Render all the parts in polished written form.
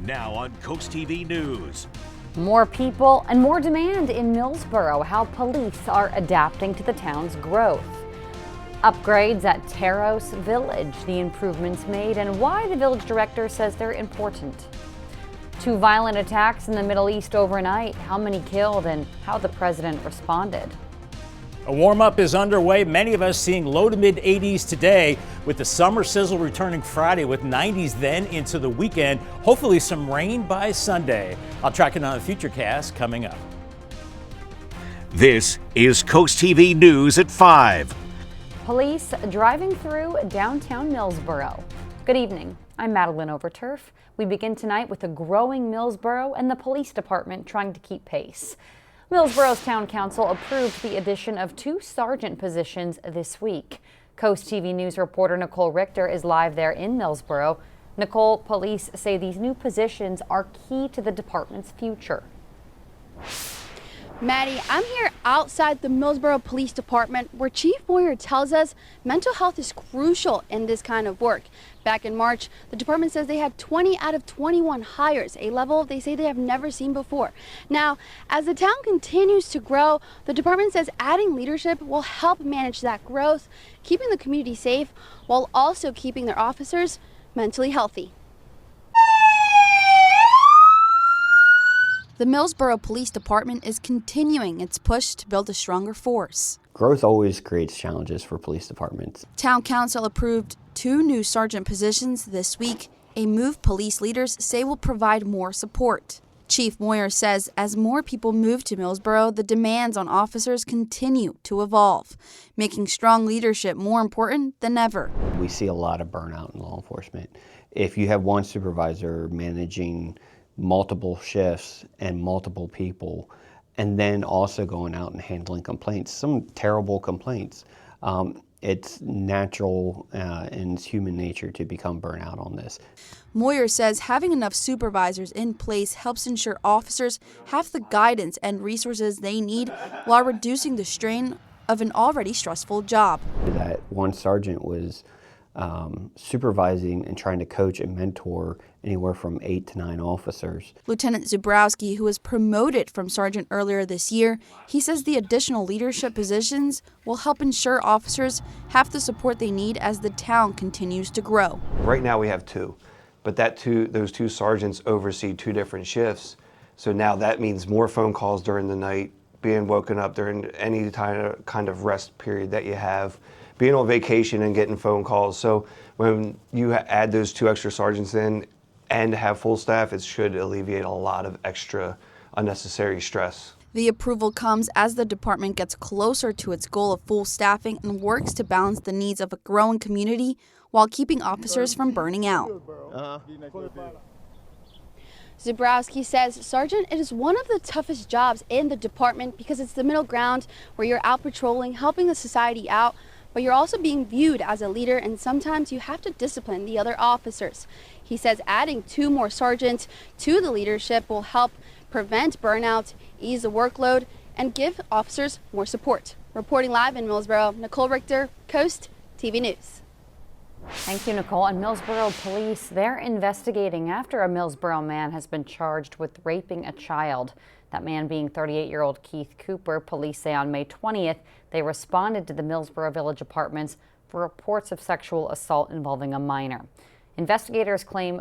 Now on CoastTV News. More people and more demand in Millsboro, how police are adapting to the town's growth. Upgrades at Tharros Village, the improvements made, and why the village director says they're important. 2 violent attacks in the Middle East overnight, how many killed and how the president responded. A warm-up is underway, many of us seeing low to mid 80s today, with the summer sizzle returning Friday with 90s then into the weekend. Hopefully some rain by Sunday. I'll track it on the Futurecast coming up. This is CoastTV News at 5. Police driving through downtown Millsboro. Good evening. I'm Madeline Overturf. We begin tonight with a growing Millsboro and the police department trying to keep pace. Millsboro's town council approved the addition of 2 sergeant positions this week. Coast TV News reporter Nicole Richter is live there in Millsboro. Nicole, police say these new positions are key to the department's future. Maddie, I'm here outside the Millsboro Police Department where Chief Moyer tells us mental health is crucial in this kind of work. Back in March, the department says they had 20 out of 21 hires, a level they say they have never seen before. Now, as the town continues to grow, the department says adding leadership will help manage that growth, keeping the community safe while also keeping their officers mentally healthy. The Millsboro Police Department is continuing its push to build a stronger force. Growth always creates challenges for police departments. Town Council approved 2 new sergeant positions this week, a move police leaders say will provide more support. Chief Moyer says as more people move to Millsboro, the demands on officers continue to evolve, making strong leadership more important than ever. We see a lot of burnout in law enforcement. If you have one supervisor managing multiple shifts and multiple people, and then also going out and handling complaints, some terrible complaints. It's natural and it's human nature to become burnout on this. Moyer says having enough supervisors in place helps ensure officers have the guidance and resources they need while reducing the strain of an already stressful job. That one sergeant was supervising and trying to coach and mentor anywhere from 8 to 9 officers. Lieutenant Zubrowski, who was promoted from sergeant earlier this year, he says the additional leadership positions will help ensure officers have the support they need as the town continues to grow. Right now we have 2, but those 2 sergeants oversee 2 different shifts. So now that means more phone calls during the night, being woken up during any kind of rest period that you have, being on vacation and getting phone calls. So when you add those 2 extra sergeants in and have full staff, it should alleviate a lot of extra unnecessary stress. The approval comes as the department gets closer to its goal of full staffing and works to balance the needs of a growing community while keeping officers from burning out. Zubrowski says, Sergeant, it is one of the toughest jobs in the department because it's the middle ground where you're out patrolling, helping the society out, but you're also being viewed as a leader, and sometimes you have to discipline the other officers. He says adding 2 more sergeants to the leadership will help prevent burnout, ease the workload, and give officers more support. Reporting live in Millsboro, Nicole Richter, Coast TV News. Thank you, Nicole. And Millsboro police, they're investigating after a Millsboro man has been charged with raping a child. That man being 38-year-old Keith Cooper. Police say on May 20th, they responded to the Millsboro Village apartments for reports of sexual assault involving a minor. Investigators claim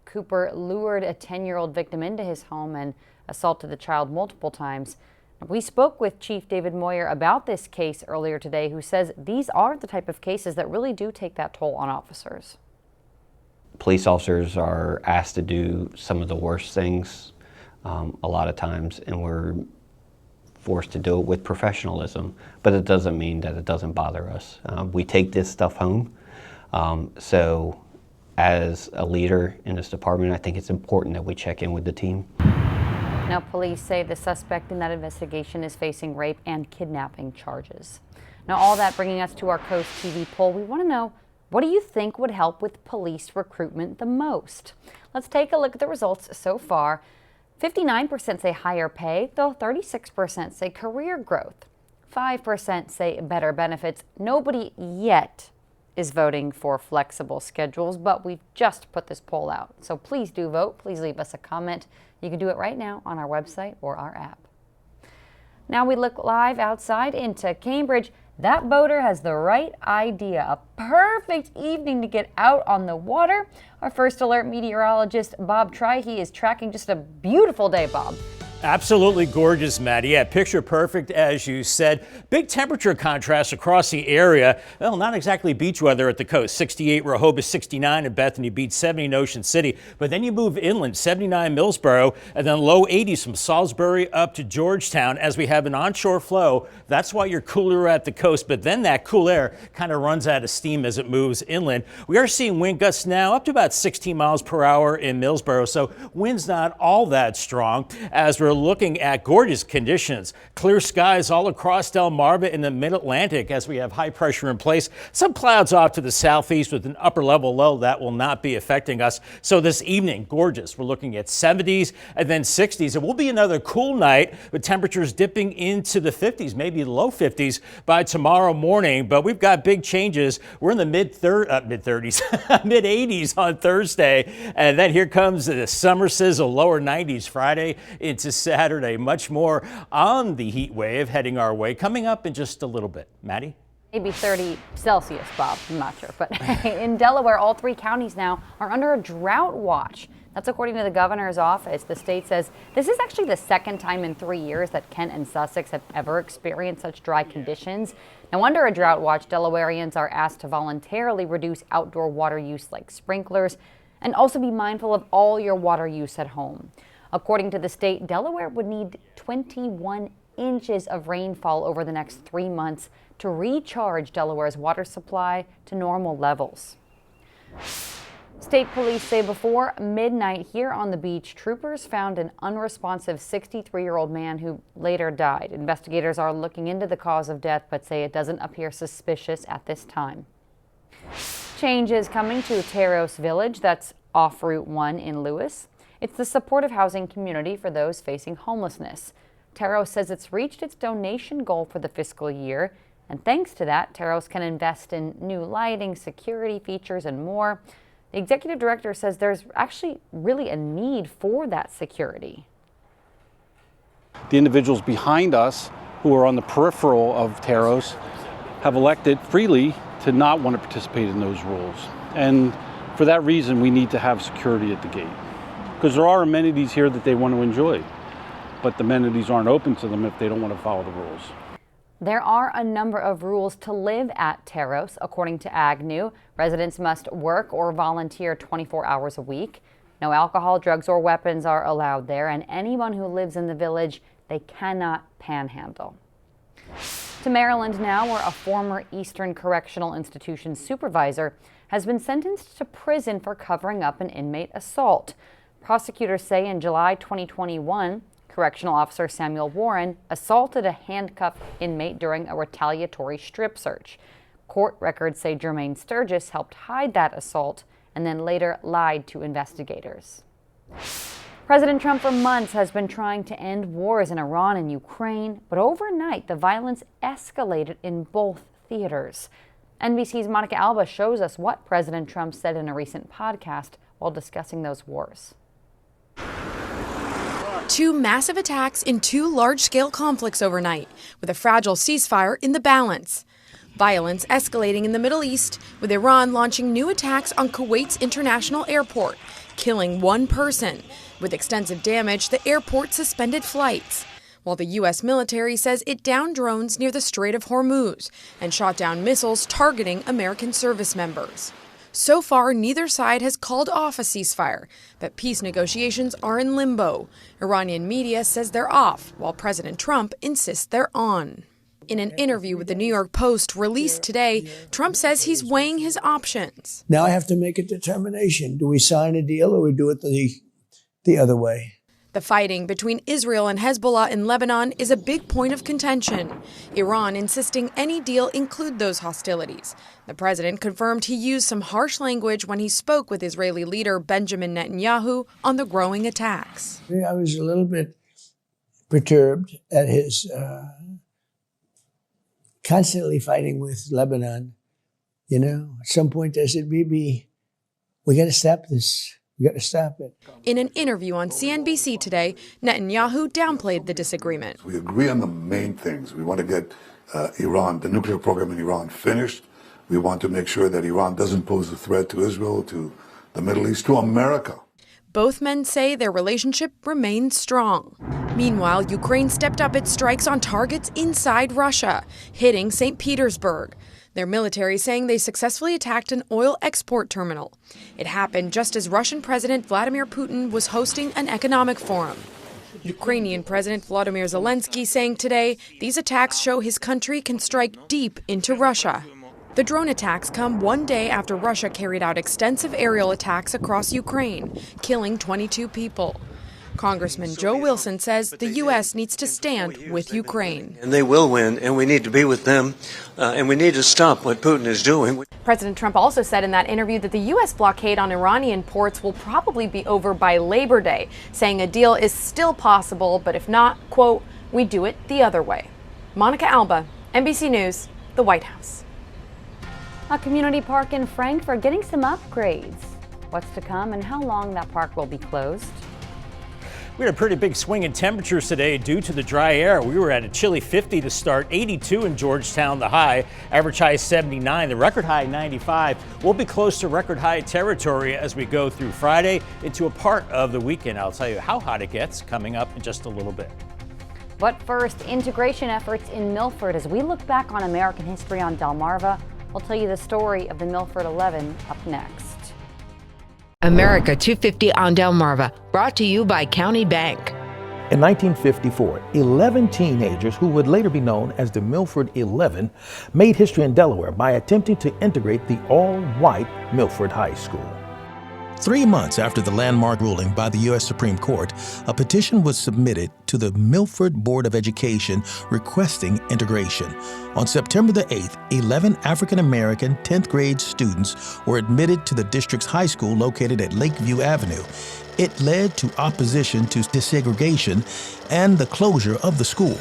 Cooper lured a 10-year-old victim into his home and assaulted the child multiple times. We spoke with Chief David Moyer about this case earlier today, who says these are the type of cases that really do take that toll on officers. Police officers are asked to do some of the worst things a lot of times, and we're forced to do it with professionalism, but it doesn't mean that it doesn't bother us. We take this stuff home, so as a leader in this department, I think it's important that we check in with the team. Now, police say the suspect in that investigation is facing rape and kidnapping charges. Now, all that bringing us to our Coast TV poll. We want to know, what do you think would help with police recruitment the most? Let's take a look at the results so far. 59% say higher pay, though 36% say career growth. 5% say better benefits. Nobody yet is voting for flexible schedules, but we've just put this poll out. So please do vote. Please leave us a comment. You can do it right now on our website or our app. Now we look live outside into Cambridge. That boater has the right idea. A perfect evening to get out on the water. Our first alert meteorologist, Bob Trihey, is tracking just a beautiful day, Bob. Absolutely gorgeous, Maddie. Yeah, picture perfect, as you said. Big temperature contrast across the area. Well, not exactly beach weather at the coast. 68 Rehoboth, 69 in Bethany Beach, 70 in Ocean City. But then you move inland, 79 Millsboro, and then low 80s from Salisbury up to Georgetown as we have an onshore flow. That's why you're cooler at the coast. But then that cool air kind of runs out of steam as it moves inland. We are seeing wind gusts now up to about 16 miles per hour in Millsboro. So wind's not all that strong as we're looking at gorgeous conditions. Clear skies all across Delmarva in the mid-Atlantic as we have high pressure in place. Some clouds off to the southeast with an upper level low that will not be affecting us. So this evening, gorgeous. We're looking at 70s and then 60s. It will be another cool night with temperatures dipping into the 50s, maybe low 50s by tomorrow morning. But we've got big changes. We're in the mid-30s, mid-80s on Thursday. And then here comes the summer sizzle, lower 90s Friday into Saturday. Much more on the heat wave heading our way, coming up in just a little bit. Maddie? Maybe 30 Celsius, Bob. I'm not sure. But in Delaware, all 3 counties now are under a drought watch. That's according to the governor's office. The state says this is actually the second time in 3 years that Kent and Sussex have ever experienced such dry conditions. Now, under a drought watch, Delawareans are asked to voluntarily reduce outdoor water use like sprinklers and also be mindful of all your water use at home. According to the state, Delaware would need 21 inches of rainfall over the next 3 months to recharge Delaware's water supply to normal levels. State police say before midnight here on the beach, troopers found an unresponsive 63-year-old man who later died. Investigators are looking into the cause of death, but say it doesn't appear suspicious at this time. Changes coming to Tharros Village, that's off Route 1 in Lewes. It's the supportive housing community for those facing homelessness. Tharros says it's reached its donation goal for the fiscal year, and thanks to that, Tharros can invest in new lighting, security features, and more. The executive director says there's actually really a need for that security. The individuals behind us who are on the peripheral of Tharros have elected freely to not want to participate in those rules. And for that reason, we need to have security at the gate. Because there are amenities here that they want to enjoy, but the amenities aren't open to them if they don't want to follow the rules. There are a number of rules to live at Tharros, according to Agnew. Residents must work or volunteer 24 hours a week. No alcohol, drugs, or weapons are allowed there, and anyone who lives in the village, they cannot panhandle. To Maryland now, where a former Eastern Correctional Institution supervisor has been sentenced to prison for covering up an inmate assault. Prosecutors say in July 2021, Correctional Officer Samuel Warren assaulted a handcuffed inmate during a retaliatory strip search. Court records say Jermaine Sturgis helped hide that assault and then later lied to investigators. President Trump for months has been trying to end wars in Iran and Ukraine, but overnight the violence escalated in both theaters. NBC's Monica Alba shows us what President Trump said in a recent podcast while discussing those wars. 2 massive attacks in 2 large-scale conflicts overnight, with a fragile ceasefire in the balance. Violence escalating in the Middle East, with Iran launching new attacks on Kuwait's international airport, killing 1 person. With extensive damage, the airport suspended flights. While the U.S. military says it downed drones near the Strait of Hormuz and shot down missiles targeting American service members. So far, neither side has called off a ceasefire, but peace negotiations are in limbo. Iranian media says they're off, while President Trump insists they're on. In an interview with the New York Post released today, Trump says he's weighing his options. Now I have to make a determination. Do we sign a deal or we do it the other way? The fighting between Israel and Hezbollah in Lebanon is a big point of contention. Iran insisting any deal include those hostilities. The president confirmed he used some harsh language when he spoke with Israeli leader Benjamin Netanyahu on the growing attacks. I was a little bit perturbed at his constantly fighting with Lebanon. You know, at some point I said, we got to stop this. We got to stop it. In an interview on CNBC today, Netanyahu downplayed the disagreement. We agree on the main things. We want to get Iran, the nuclear program in Iran, finished. We want to make sure that Iran doesn't pose a threat to Israel, to the Middle East, to America. Both men say their relationship remains strong. Meanwhile, Ukraine stepped up its strikes on targets inside Russia, hitting St. Petersburg. Their military saying they successfully attacked an oil export terminal. It happened just as Russian President Vladimir Putin was hosting an economic forum. Ukrainian President Volodymyr Zelensky saying today these attacks show his country can strike deep into Russia. The drone attacks come one day after Russia carried out extensive aerial attacks across Ukraine, killing 22 people. Congressman Joe Wilson says the U.S. needs to stand with Ukraine. And they will win, and we need to be with them, and we need to stop what Putin is doing. President Trump also said in that interview that the U.S. blockade on Iranian ports will probably be over by Labor Day, saying a deal is still possible, but if not, quote, we do it the other way. Monica Alba, NBC News, the White House. A community park in Frankfort getting some upgrades. What's to come and how long that park will be closed? We had a pretty big swing in temperatures today due to the dry air. We were at a chilly 50 to start, 82 in Georgetown, the high. Average high 79, the record high 95. We'll be close to record high territory as we go through Friday into a part of the weekend. I'll tell you how hot it gets coming up in just a little bit. But first, integration efforts in Milford. As we look back on American history on Delmarva, we'll tell you the story of the Milford 11 up next. America 250 on Delmarva, brought to you by County Bank. In 1954, 11 teenagers who would later be known as the Milford 11 made history in Delaware by attempting to integrate the all-white Milford High School. 3 months after the landmark ruling by the U.S. Supreme Court, a petition was submitted to the Milford Board of Education requesting integration. On September the 8th, 11 African-American 10th grade students were admitted to the district's high school located at Lakeview Avenue. It led to opposition to desegregation and the closure of the school.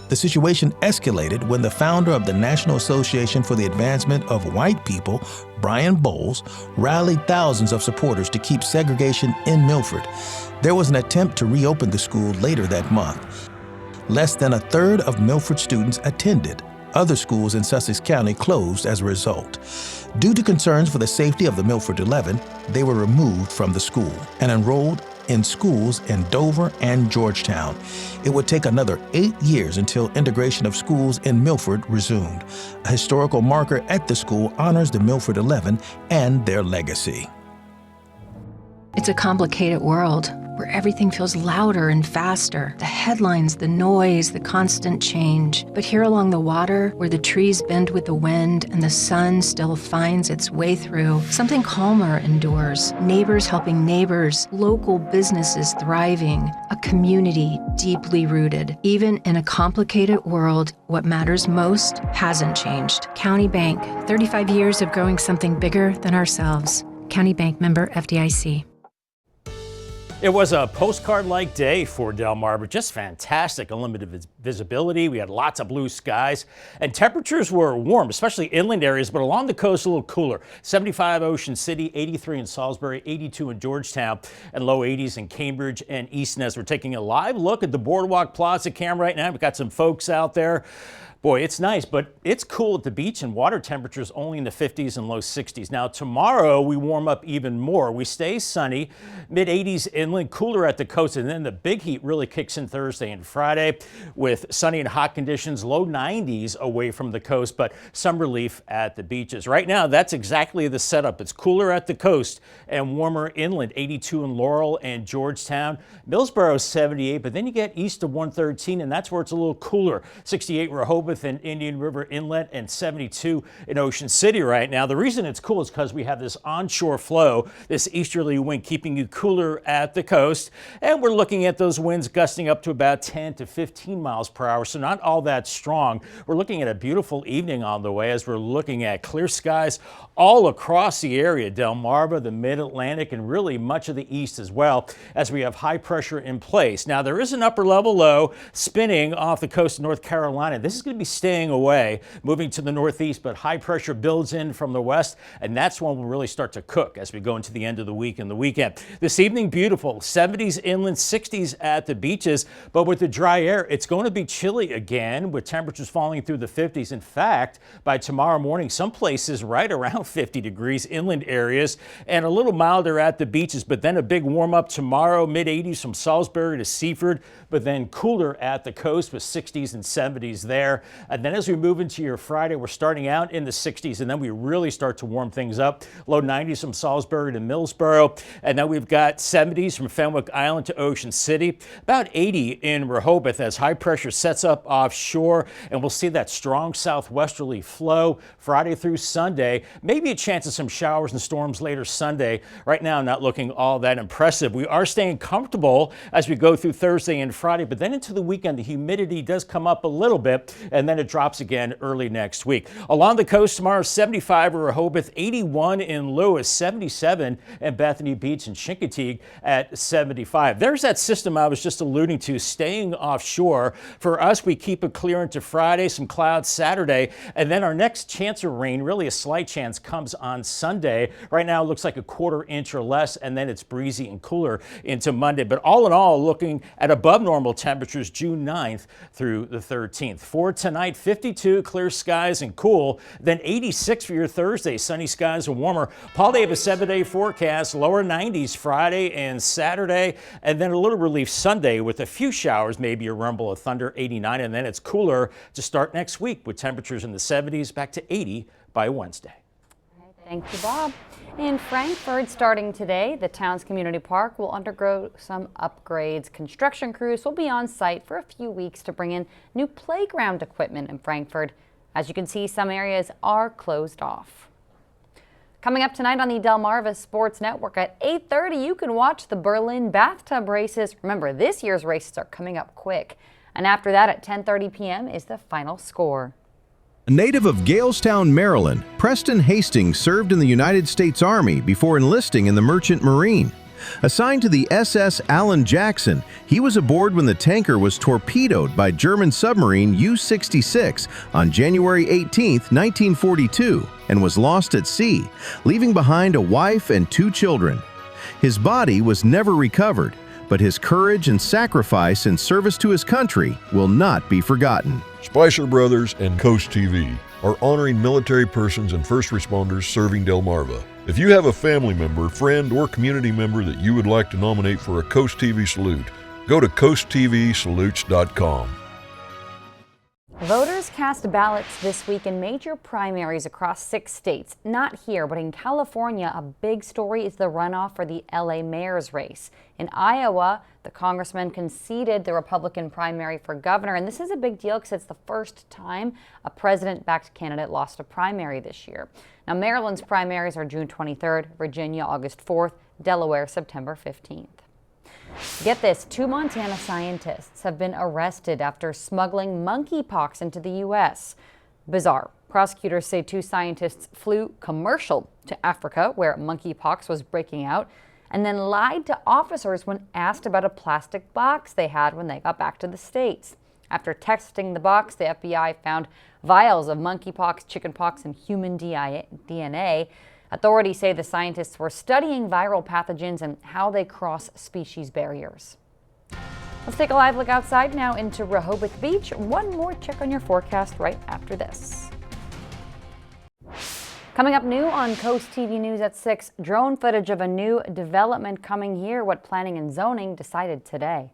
The situation escalated when the founder of the National Association for the Advancement of White People, Brian Bowles, rallied thousands of supporters to keep segregation in Milford. There was an attempt to reopen the school later that month. Less than a third of Milford students attended. Other schools in Sussex County closed as a result. Due to concerns for the safety of the Milford 11, they were removed from the school and enrolled in schools in Dover and Georgetown. It would take another 8 years until integration of schools in Milford resumed. A historical marker at the school honors the Milford 11 and their legacy. It's a complicated world where everything feels louder and faster. The headlines, the noise, the constant change. But here along the water, where the trees bend with the wind and the sun still finds its way through, something calmer endures. Neighbors helping neighbors, local businesses thriving, a community deeply rooted. Even in a complicated world, what matters most hasn't changed. County Bank, 35 years of growing something bigger than ourselves. County Bank, member FDIC. It was a postcard-like day for Delmarva, just fantastic. Unlimited visibility, we had lots of blue skies, and temperatures were warm, especially inland areas, but along the coast a little cooler. 75 Ocean City, 83 in Salisbury, 82 in Georgetown, and low 80s in Cambridge and Easton. As we're taking a live look at the Boardwalk Plaza cam right now, we've got some folks out there. Boy, it's nice, but it's cool at the beach and water temperatures only in the 50s and low 60s. Now, tomorrow we warm up even more. We stay sunny, mid 80s inland, cooler at the coast, and then the big heat really kicks in Thursday and Friday with sunny and hot conditions, low 90s away from the coast, but some relief at the beaches. Right now, that's exactly the setup. It's cooler at the coast and warmer inland, 82 in Laurel and Georgetown. Millsboro 78, but then you get east of 113, and that's where it's a little cooler. 68 Rehoboth and Indian River Inlet, and 72 in Ocean City right now. The reason it's cool is because we have this onshore flow, this easterly wind keeping you cooler at the coast, and we're looking at those winds gusting up to about 10 to 15 miles per hour, so not all that strong. We're looking at a beautiful evening on the way as we're looking at clear skies all across the area, Delmarva, the Mid-Atlantic, and really much of the east as well, as we have high pressure in place. Now, there is an upper level low spinning off the coast of North Carolina. This is going to be staying away, moving to the northeast, but high pressure builds in from the west, and that's when we'll really start to cook as we go into the end of the week and the weekend. This evening, beautiful, 70s inland, 60s at the beaches, but with the dry air, it's going to be chilly again with temperatures falling through the 50s. In fact, by tomorrow morning, some places right around 50 degrees, inland areas, and a little milder at the beaches, but then a big warm up tomorrow, mid-80s from Salisbury to Seaford, but then cooler at the coast with 60s and 70s there. And then as we move into your Friday, we're starting out in the 60s, and then we really start to warm things up. Low 90s from Salisbury to Millsboro, and then we've got 70s from Fenwick Island to Ocean City, about 80 in Rehoboth as high pressure sets up offshore, and we'll see that strong southwesterly flow Friday through Sunday. Maybe a chance of some showers and storms later Sunday. Right now, not looking all that impressive. We are staying comfortable as we go through Thursday and Friday, but then into the weekend, the humidity does come up a little bit, and then it drops again early next week. Along the coast tomorrow, 75 in Rehoboth, 81 in Lewes, 77 in Bethany Beach and Chincoteague at 75. There's that system I was just alluding to, staying offshore. For us, we keep it clear into Friday, some clouds Saturday, and then our next chance of rain, really a slight chance, comes on Sunday. Right now, it looks like a quarter inch or less, and then it's breezy and cooler into Monday. But all in all, looking at above normal temperatures June 9th through the 13th. For tonight, 52, clear skies and cool. Then 86 for your Thursday, sunny skies and warmer. Paul Davis 7-day forecast, lower 90s Friday and Saturday, and then a little relief Sunday with a few showers, maybe a rumble of thunder, 89, and then it's cooler to start next week with temperatures in the 70s back to 80 by Wednesday. Thank you, Bob. In Frankfort, starting today, the town's community park will undergo some upgrades. Construction crews will be on site for a few weeks to bring in new playground equipment in Frankfort. As you can see, some areas are closed off. Coming up tonight on the Delmarva Sports Network at 8:30, you can watch the Berlin bathtub races. Remember, this year's races are coming up quick. And after that, at 10:30 p.m. is the final score. A native of Galestown, Maryland, Preston Hastings served in the United States Army before enlisting in the Merchant Marine. Assigned to the SS Alan Jackson, he was aboard when the tanker was torpedoed by German submarine U-66 on January 18, 1942, and was lost at sea, leaving behind a wife and 2 children. His body was never recovered, but his courage and sacrifice in service to his country will not be forgotten. Spicer Brothers and Coast TV are honoring military persons and first responders serving Delmarva. If you have a family member, friend, or community member that you would like to nominate for a Coast TV salute, go to coasttvsalutes.com. Voters cast ballots this week in major primaries across 6 states. Not here, but in California, a big story is the runoff for the LA mayor's race. In Iowa, the congressman conceded the Republican primary for governor, and this is a big deal because it's the first time a president-backed candidate lost a primary this year. Now, Maryland's primaries are June 23rd, Virginia August 4th, Delaware September 15th. Get this, 2 Montana scientists have been arrested after smuggling monkeypox into the U.S. Bizarre. Prosecutors say 2 scientists flew commercial to Africa, where monkeypox was breaking out, and then lied to officers when asked about a plastic box they had when they got back to the States. After testing the box, the FBI found vials of monkeypox, chickenpox, and human DNA. Authorities say the scientists were studying viral pathogens and how they cross species barriers. Let's take a live look outside now into Rehoboth Beach. One more check on your forecast right after this. Coming up new on Coast TV News at 6, drone footage of a new development coming here, what planning and zoning decided today.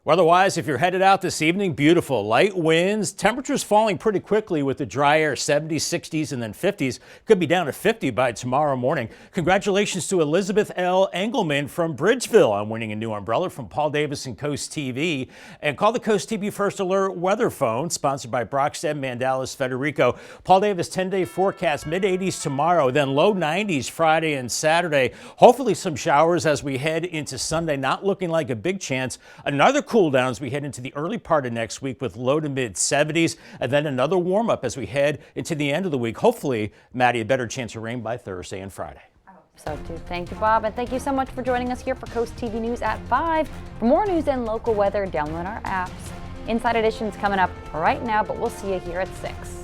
Weather-wise, if you're headed out this evening, beautiful. Light winds, temperatures falling pretty quickly with the dry air, 70s, 60s, and then 50s. Could be down to 50 by tomorrow morning. Congratulations to Elizabeth L. Engelman from Bridgeville on winning a new umbrella from Paul Davis and Coast TV. And call the Coast TV First Alert weather phone, sponsored by Brockstead, Mandalis, Federico. Paul Davis 10-day forecast, mid-80s tomorrow, then low 90s Friday and Saturday. Hopefully some showers as we head into Sunday, not looking like a big chance. Another cool down as we head into the early part of next week with low to mid 70s, and then another warm up as we head into the end of the week. Hopefully, Maddie, a better chance of rain by Thursday and Friday. I hope so too. Thank you, Bob, and thank you so much for joining us here for Coast TV News at 5. For more news and local weather, download our apps. Inside Edition's coming up right now, but we'll see you here at 6.